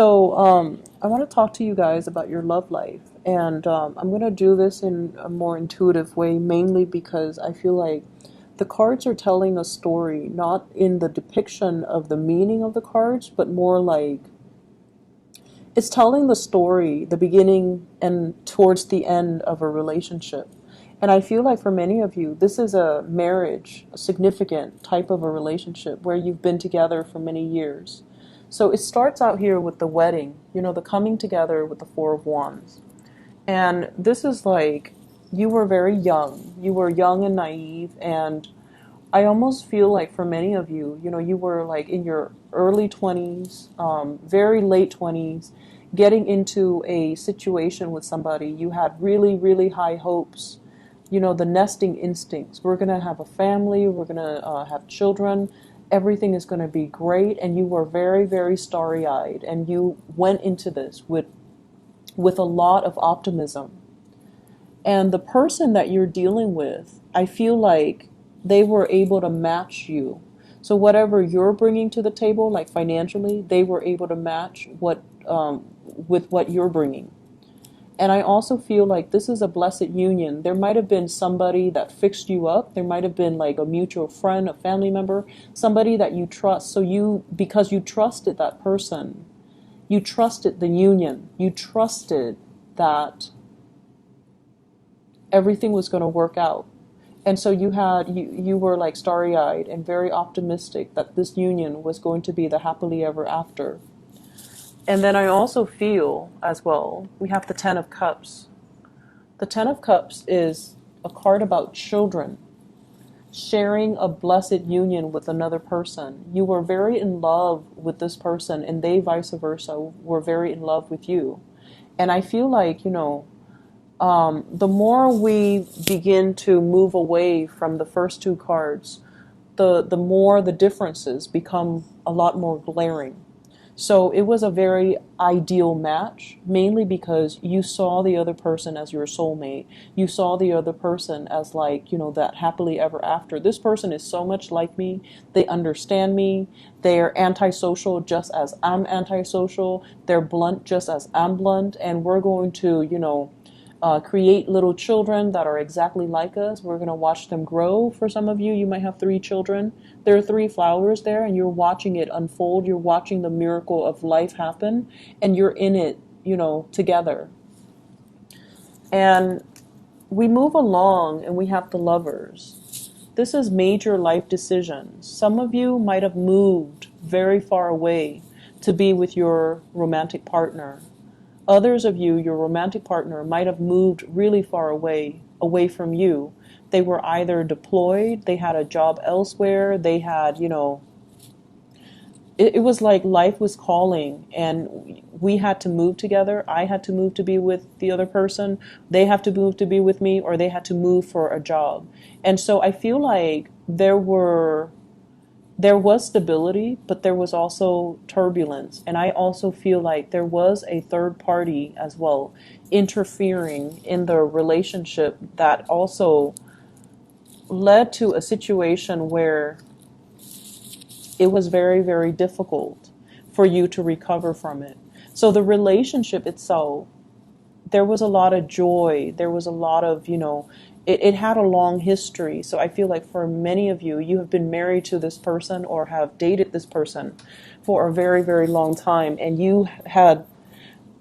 I want to talk to you guys about your love life. And I'm going to do this in a more intuitive way, mainly because I feel like the cards are telling a story, not in the depiction of the meaning of the cards, but more like it's telling the story, the beginning and towards the end of a relationship. And I feel like for many of you, this is a marriage, a significant type of a relationship where you've been together for many years. So it starts out here with the wedding, the coming together with the Four of Wands. And this is like you were very young. You were young and naive. And I almost feel like for many of you, you were like in your early 20s, very late 20s, getting into a situation with somebody. You had really, really high hopes, the nesting instincts. We're going to have a family, we're going to have children, everything is going to be great. And you were very, very starry-eyed. And you went into this with a lot of optimism. And the person that you're dealing with, I feel like they were able to match you. So whatever you're bringing to the table, like financially, they were able to match with what you're bringing. And I also feel like this is a blessed union. There might have been somebody that fixed you up. There might have been like a mutual friend, a family member, somebody that you trust. So because you trusted that person, you trusted the union, you trusted that everything was going to work out. And so you were like starry-eyed and very optimistic that this union was going to be the happily ever after. And then I also feel as well, we have the Ten of Cups. The Ten of Cups is a card about children sharing a blessed union with another person. You were very in love with this person, and they vice versa were very in love with you. And I feel like, the more we begin to move away from the first two cards, the more the differences become a lot more glaring. So it was a very ideal match, mainly because you saw the other person as your soulmate. You saw the other person as like, that happily ever after. This person is so much like me. They understand me. They're antisocial just as I'm antisocial. They're blunt just as I'm blunt. And we're going to, create little children that are exactly like us. We're going to watch them grow. For some of you, you might have 3 children. There are 3 flowers there, and you're watching it unfold. You're watching the miracle of life happen, and you're in it, together. And we move along, and we have the Lovers. This is major life decisions. Some of you might have moved very far away to be with your romantic partner. Others of you, your romantic partner, might have moved really far away from you. They were either deployed, they had a job elsewhere, they had, it was like life was calling, and we had to move together. I had to move to be with the other person. They have to move to be with me, or they had to move for a job. And so I feel like there was stability, but there was also turbulence. And I also feel like there was a third party as well interfering in the relationship that also led to a situation where it was very, very difficult for you to recover from it. So the relationship itself, there was a lot of joy. There was a lot of, it had a long history. So I feel like for many of you, you have been married to this person or have dated this person for a very, very long time. And you had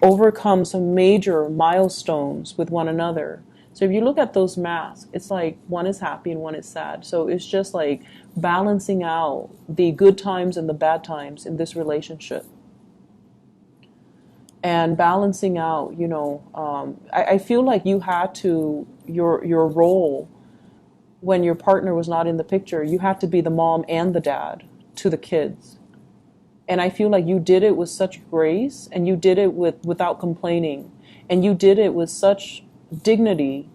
overcome some major milestones with one another. So if you look at those masks, it's like one is happy and one is sad. So it's just like balancing out the good times and the bad times in this relationship. And balancing out, I feel like you had to, your role when your partner was not in the picture, you had to be the mom and the dad to the kids. And I feel like you did it with such grace, and you did it without complaining, and you did it with such dignity.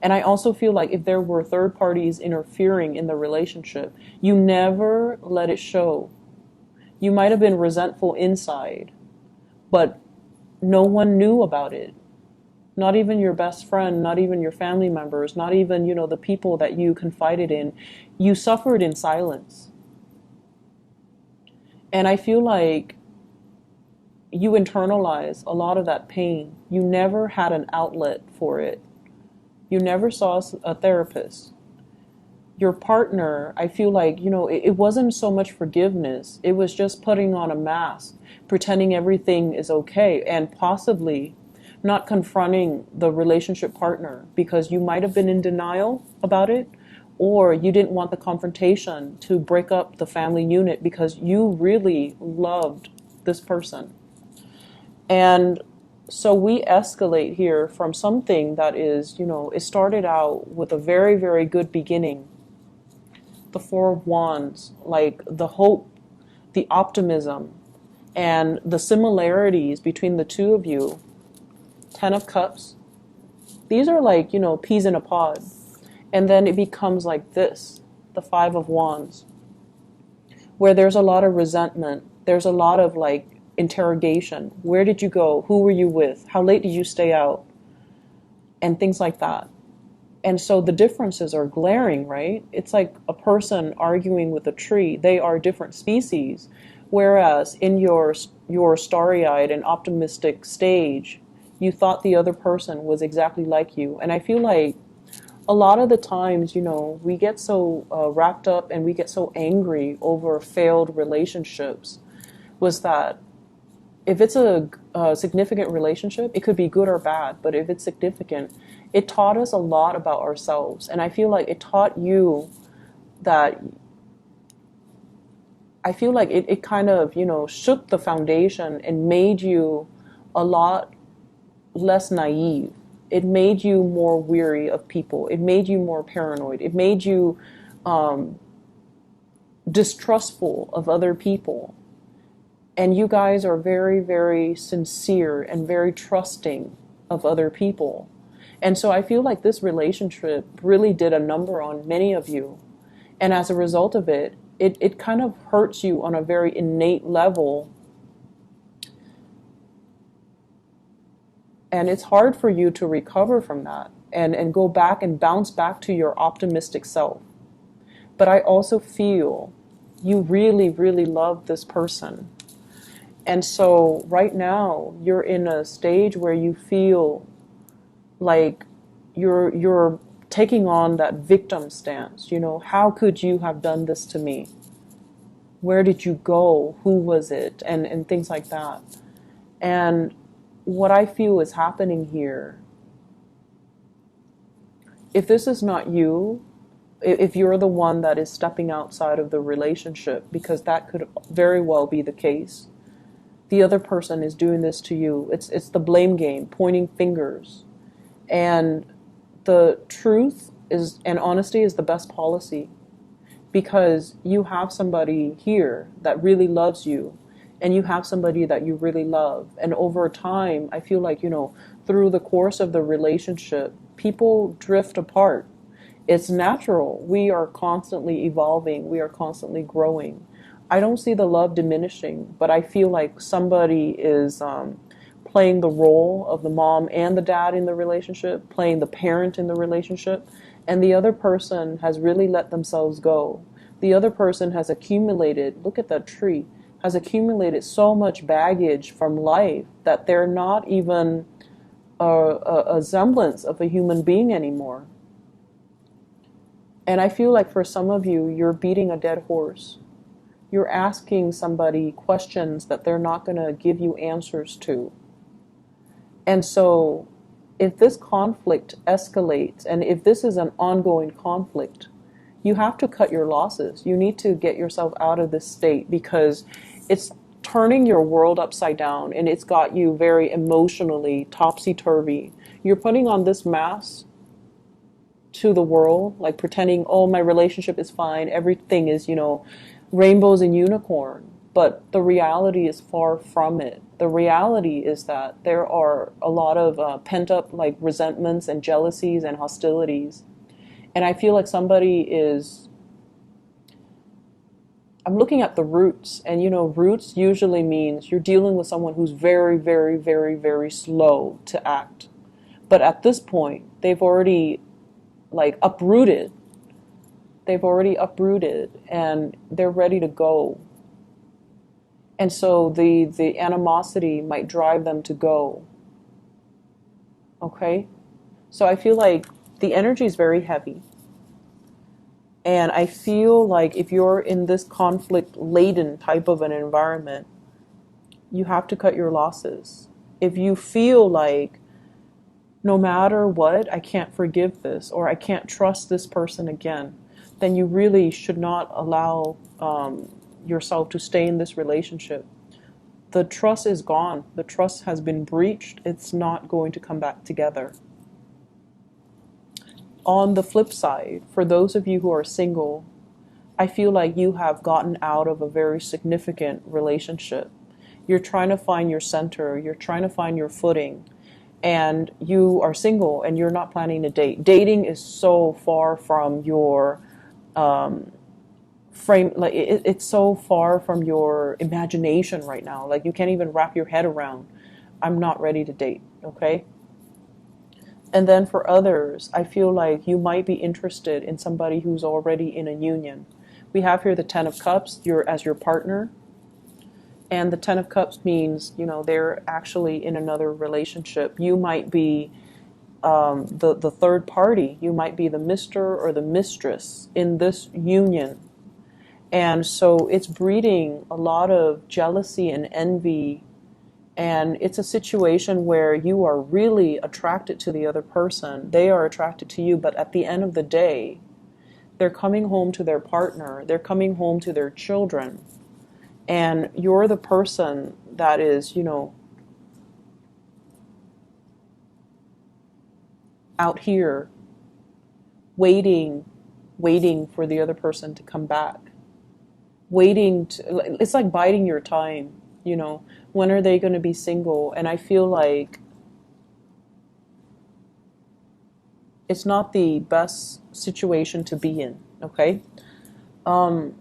And I also feel like if there were third parties interfering in the relationship, you never let it show. You might have been resentful inside, but no one knew about it. Not even your best friend, not even your family members, not even, the people that you confided in. You suffered in silence. And I feel like you internalize a lot of that pain. You never had an outlet for it. You never saw a therapist. Your partner, I feel like, it wasn't so much forgiveness. It was just putting on a mask, pretending everything is okay, and possibly not confronting the relationship partner because you might have been in denial about it, or you didn't want the confrontation to break up the family unit because you really loved this person. And so we escalate here from something that is, it started out with a very, very good beginning. The Four of Wands, like the hope, the optimism, and the similarities between the two of you. Ten of Cups. These are like, peas in a pod. And then it becomes like this, the Five of Wands, where there's a lot of resentment. There's a lot of like interrogation. Where did you go? Who were you with? How late did you stay out? And things like that. And so the differences are glaring, right? It's like a person arguing with a tree. They are different species. Whereas in your starry-eyed and optimistic stage, you thought the other person was exactly like you. And I feel like a lot of the times, we get so wrapped up and we get so angry over failed relationships, was that if it's a significant relationship, it could be good or bad, but if it's significant, it taught us a lot about ourselves. And I feel like it taught you that, I feel like it kind of, shook the foundation and made you a lot less naive. It made you more weary of people. It made you more paranoid. It made you distrustful of other people. And you guys are very, very sincere and very trusting of other people. And so I feel like this relationship really did a number on many of you. And as a result of it, it kind of hurts you on a very innate level. And it's hard for you to recover from that and go back and bounce back to your optimistic self. But I also feel you really, really love this person. And so right now you're in a stage where you feel like you're taking on that victim stance. How could you have done this to me? Where did you go? Who was it? And things like that. And what I feel is happening here, if this is not you, if you're the one that is stepping outside of the relationship, because that could very well be the case, the other person is doing this to you. It's the blame game, pointing fingers. And the truth is, and honesty is the best policy, because you have somebody here that really loves you, and you have somebody that you really love. And over time, I feel like, through the course of the relationship, people drift apart. It's natural. We are constantly evolving. We are constantly growing. I don't see the love diminishing, but I feel like somebody is playing the role of the mom and the dad in the relationship, playing the parent in the relationship, and the other person has really let themselves go. The other person has accumulated, look at that tree, has accumulated so much baggage from life that they're not even a semblance of a human being anymore. And I feel like for some of you, you're beating a dead horse. You're asking somebody questions that they're not going to give you answers to. And so if this conflict escalates, and if this is an ongoing conflict, you have to cut your losses. You need to get yourself out of this state, because it's turning your world upside down, and it's got you very emotionally topsy-turvy. You're putting on this mask to the world, like pretending, oh, my relationship is fine, everything is, rainbows and unicorn. But the reality is far from it. The reality is that there are a lot of pent-up like resentments and jealousies and hostilities. And I feel like somebody is, I'm looking at the roots, and roots usually means you're dealing with someone who's very, very, very, very slow to act. But at this point, they've already uprooted. They've already uprooted, and they're ready to go. And so the animosity might drive them to go. Okay? So I feel like the energy is very heavy. And I feel like if you're in this conflict laden type of an environment, you have to cut your losses. If you feel like no matter what, I can't forgive this or I can't trust this person again, then you really should not allow yourself to stay in this relationship. The trust is gone. The trust has been breached. It's not going to come back together. On the flip side, for those of you who are single, I feel like you have gotten out of a very significant relationship. You're trying to find your center. You're trying to find your footing. And you are single and you're not planning to date. Dating is so far from your frame, like it's so far from your imagination right now. Like you can't even wrap your head around, I'm not ready to date, okay? And then for others, I feel like you might be interested in somebody who's already in a union. We have here the Ten of Cups, you're as your partner. And the Ten of Cups means, you know, they're actually in another relationship. You might be the third party. You might be the Mr. or the mistress in this union. And so it's breeding a lot of jealousy and envy. And it's a situation where you are really attracted to the other person. They are attracted to you. But at the end of the day, they're coming home to their partner. They're coming home to their children. And you're the person that is, you know, out here waiting for the other person to come back. It's like biding your time, you know. When are they going to be single? And I feel like it's not the best situation to be in, okay? I'm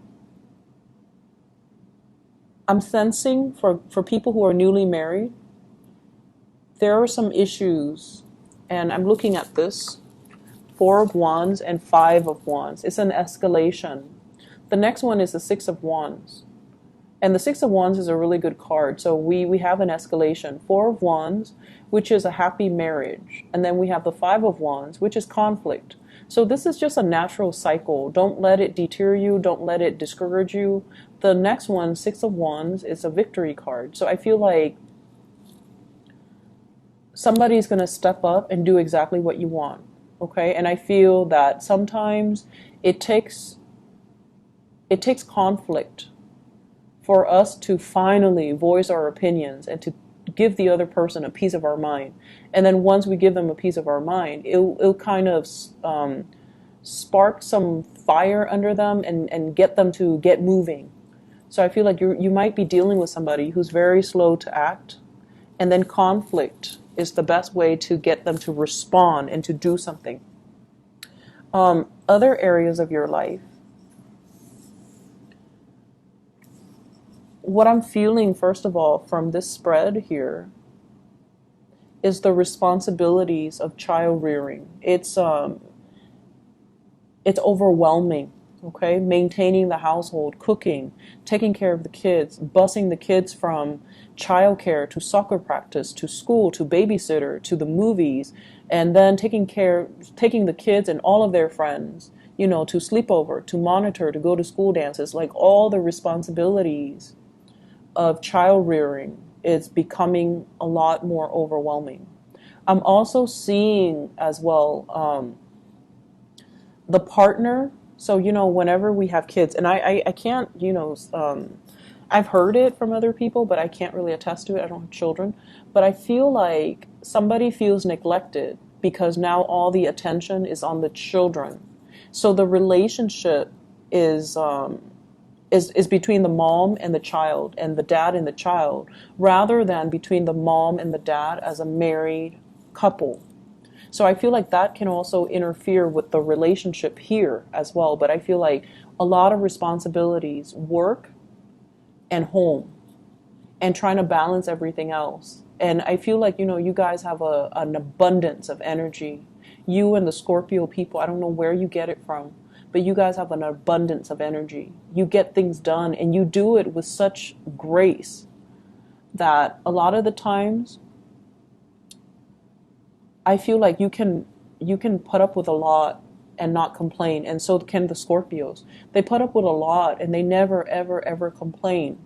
sensing for people who are newly married, there are some issues, and I'm looking at this, 4 of Wands and 5 of Wands. It's an escalation. The next one is the 6 of Wands. And the 6 of Wands is a really good card. So we have an escalation. 4 of Wands, which is a happy marriage. And then we have the 5 of Wands, which is conflict. So this is just a natural cycle. Don't let it deter you. Don't let it discourage you. The next one, 6 of Wands, is a victory card. So I feel like somebody's going to step up and do exactly what you want. Okay? And I feel that sometimes it takes conflict for us to finally voice our opinions and to give the other person a piece of our mind. And then once we give them a piece of our mind, it'll kind of spark some fire under them and get them to get moving. So I feel like you might be dealing with somebody who's very slow to act, and then conflict is the best way to get them to respond and to do something. Other areas of your life, what I'm feeling, first of all, from this spread here is the responsibilities of child rearing. It's overwhelming, okay? Maintaining the household, cooking, taking care of the kids, busing the kids from childcare to soccer practice, to school, to babysitter, to the movies, and then taking the kids and all of their friends, you know, to sleepover, to monitor, to go to school dances, like all the responsibilities of child rearing is becoming a lot more overwhelming. I'm also seeing as well the partner. So, you know, whenever we have kids, and I can't, you know, I've heard it from other people, but I can't really attest to it. I don't have children. But I feel like somebody feels neglected because now all the attention is on the children. So the relationship is between the mom and the child and the dad and the child, rather than between the mom and the dad as a married couple. So I feel like that can also interfere with the relationship here as well. But I feel like a lot of responsibilities, work and home, and trying to balance everything else. And I feel like, you know, you guys have an abundance of energy. You and the Scorpio people, I don't know where you get it from, but you guys have an abundance of energy. You get things done and you do it with such grace that a lot of the times I feel like you can put up with a lot and not complain, and so can the Scorpios. They put up with a lot and they never ever ever complain.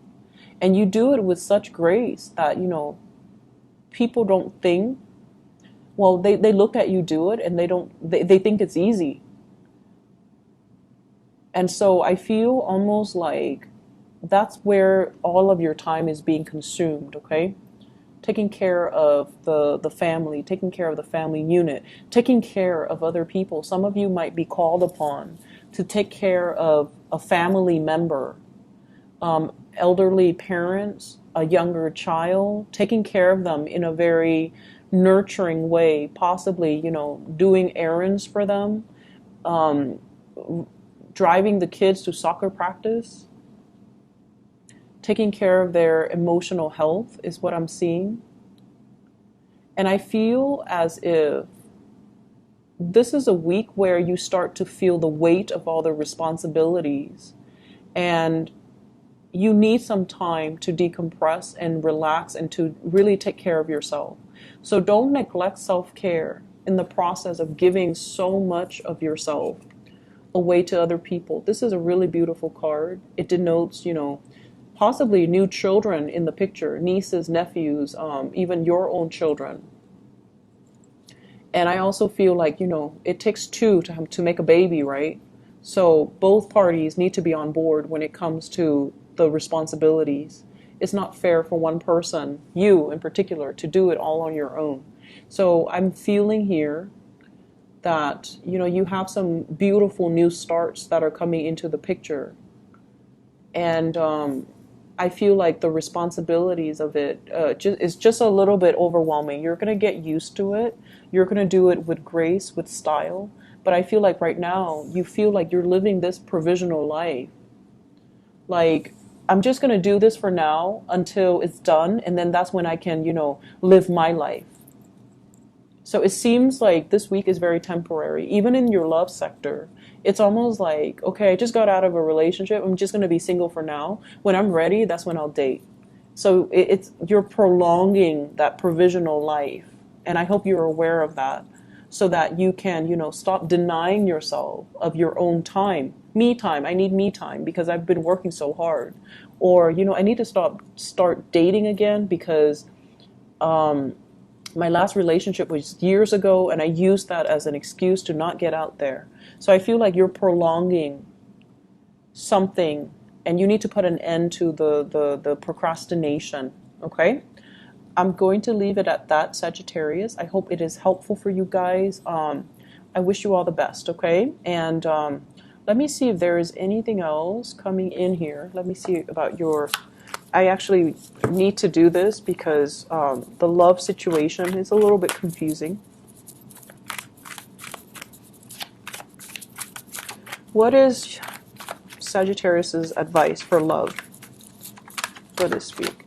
And you do it with such grace that, people don't think, well, they look at you do it and they think it's easy. And so I feel almost like that's where all of your time is being consumed, okay? Taking care of the family, taking care of the family unit, taking care of other people. Some of you might be called upon to take care of a family member, elderly parents, a younger child, taking care of them in a very nurturing way, possibly, doing errands for them, driving the kids to soccer practice, taking care of their emotional health is what I'm seeing. And I feel as if this is a week where you start to feel the weight of all the responsibilities, and you need some time to decompress and relax and to really take care of yourself. So don't neglect self-care in the process of giving so much of yourself away to other people. This is a really beautiful card. It denotes, possibly new children in the picture, nieces, nephews, even your own children. And I also feel like, it takes two to make a baby, right? So both parties need to be on board when it comes to the responsibilities. It's not fair for one person, you in particular, to do it all on your own. So I'm feeling here that, you have some beautiful new starts that are coming into the picture. And I feel like the responsibilities of it is just a little bit overwhelming. You're going to get used to it. You're going to do it with grace, with style. But I feel like right now, you feel like you're living this provisional life. Like, I'm just going to do this for now until it's done. And then that's when I can, live my life. So it seems like this week is very temporary. Even in your love sector, it's almost like, okay, I just got out of a relationship. I'm just going to be single for now. When I'm ready, that's when I'll date. So you're prolonging that provisional life. And I hope you're aware of that so that you can, stop denying yourself of your own time. Me time. I need me time because I've been working so hard. Or, I need to start dating again because my last relationship was years ago, and I used that as an excuse to not get out there. So I feel like you're prolonging something, and you need to put an end to the procrastination, okay? I'm going to leave it at that, Sagittarius. I hope it is helpful for you guys. I wish you all the best, okay? And let me see if there is anything else coming in here. Let me see about your... I actually need to do this because the love situation is a little bit confusing. What is Sagittarius's advice for love for this week?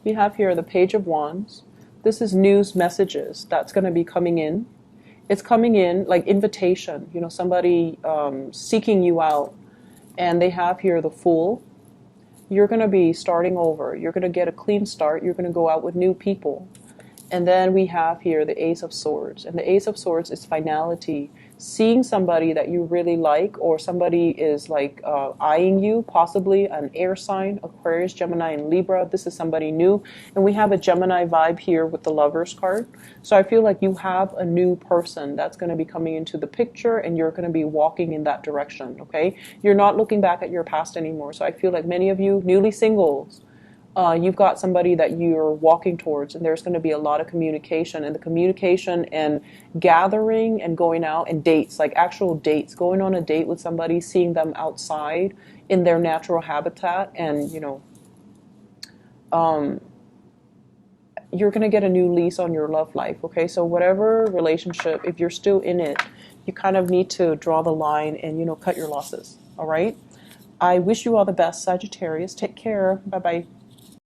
We have here the Page of Wands. This is news messages that's going to be coming in. It's coming in like invitation, somebody seeking you out. And they have here the Fool. You're going to be starting over. You're going to get a clean start. You're going to go out with new people. And then we have here the Ace of Swords. And the Ace of Swords is finality. Seeing somebody that you really like, or somebody is like eyeing you, possibly an air sign, Aquarius, Gemini, and Libra. This is somebody new. And we have a Gemini vibe here with the Lovers card. So I feel like you have a new person that's going to be coming into the picture, and you're going to be walking in that direction, okay? You're not looking back at your past anymore. So I feel like many of you newly singles, you've got somebody that you're walking towards, and there's going to be a lot of communication, and the communication and gathering and going out and dates, like actual dates, going on a date with somebody, seeing them outside in their natural habitat, and you're going to get a new lease on your love life, okay? So whatever relationship, if you're still in it, you kind of need to draw the line and cut your losses, all right? I wish you all the best, Sagittarius. Take care. Bye-bye.